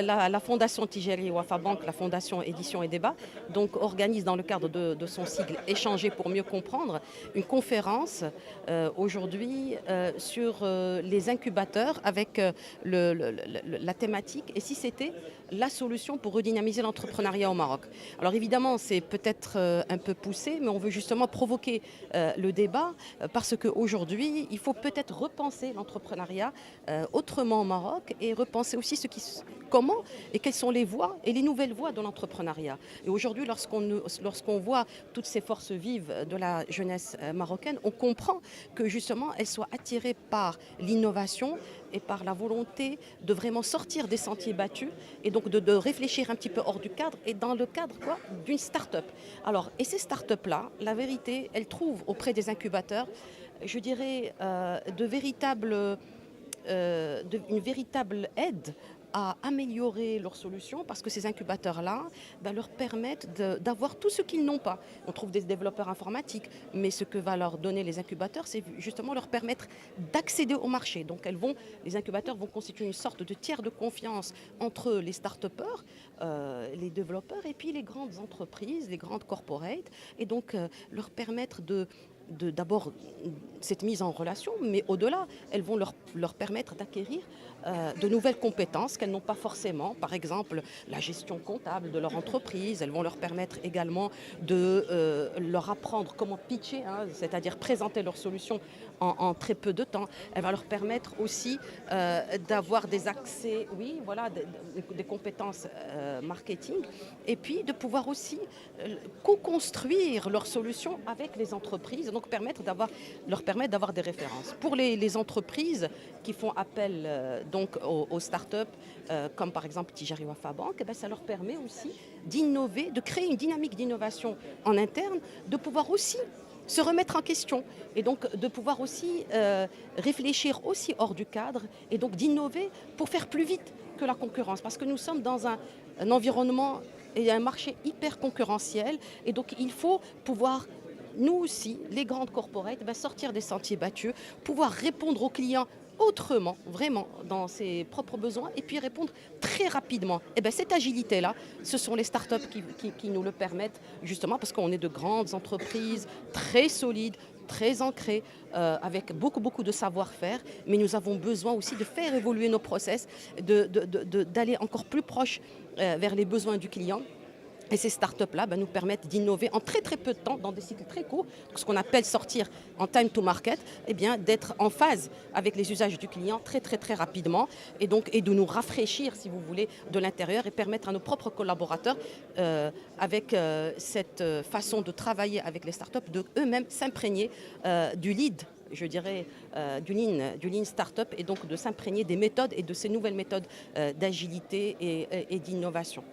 La Fondation Tijari Wafa Bank, la Fondation Édition et Débat, donc organise dans le cadre de son sigle Échanger pour mieux comprendre une conférence aujourd'hui sur les incubateurs avec la thématique et si c'était la solution pour redynamiser l'entrepreneuriat au Maroc. Alors évidemment, c'est peut-être un peu poussé, mais on veut justement provoquer le débat parce qu'aujourd'hui, il faut peut-être repenser l'entrepreneuriat autrement au Maroc et repenser aussi comment et quelles sont les voies et les nouvelles voies de l'entrepreneuriat. Et aujourd'hui, lorsqu'on voit toutes ces forces vives de la jeunesse marocaine, on comprend que justement, elles soient attirées par l'innovation et par la volonté de vraiment sortir des sentiers battus et donc de réfléchir un petit peu hors du cadre et dans le cadre d'une start-up. Alors, et ces start-up-là, la vérité, elles trouvent auprès des incubateurs, je dirais, une véritable aide à améliorer leurs solutions parce que ces incubateurs-là leur permettent d'avoir tout ce qu'ils n'ont pas. On trouve des développeurs informatiques, mais ce que va leur donner les incubateurs, c'est justement leur permettre d'accéder au marché. Donc les incubateurs vont constituer une sorte de tiers de confiance entre les start-upers, les développeurs et puis les grandes entreprises, les grandes corporates, et donc leur permettre d'abord cette mise en relation, mais au-delà, elles vont leur permettre d'acquérir de nouvelles compétences qu'elles n'ont pas forcément. Par exemple, la gestion comptable de leur entreprise. Elles vont leur permettre également de leur apprendre comment pitcher, hein, c'est-à-dire présenter leurs solutions en très peu de temps. Elle va leur permettre aussi d'avoir des accès, oui, voilà, des compétences marketing, et puis de pouvoir aussi co-construire leurs solutions avec les entreprises, donc leur permettre d'avoir des références. Pour les entreprises qui font appel donc aux startups, comme par exemple Tijari Wafa Bank, eh bien, ça leur permet aussi d'innover, de créer une dynamique d'innovation en interne, de pouvoir aussi se remettre en question et donc de pouvoir aussi réfléchir aussi hors du cadre et donc d'innover pour faire plus vite que la concurrence. Parce que nous sommes dans un environnement et un marché hyper concurrentiel et donc il faut pouvoir nous aussi, les grandes corporates, sortir des sentiers battus, pouvoir répondre aux clients autrement, vraiment, dans ses propres besoins, et puis répondre très rapidement. Et bien, cette agilité-là, ce sont les startups qui nous le permettent, justement, parce qu'on est de grandes entreprises très solides, très ancrées, avec beaucoup de savoir-faire, mais nous avons besoin aussi de faire évoluer nos process, d'aller encore plus proche vers les besoins du client. Et ces startups-là nous permettent d'innover en très peu de temps, dans des cycles très courts, ce qu'on appelle sortir en time to market, eh bien d'être en phase avec les usages du client très rapidement et de nous rafraîchir, si vous voulez, de l'intérieur et permettre à nos propres collaborateurs, avec cette façon de travailler avec les startups, de eux-mêmes s'imprégner du lead, je dirais, du lean startup et donc de s'imprégner des méthodes et de ces nouvelles méthodes d'agilité et d'innovation.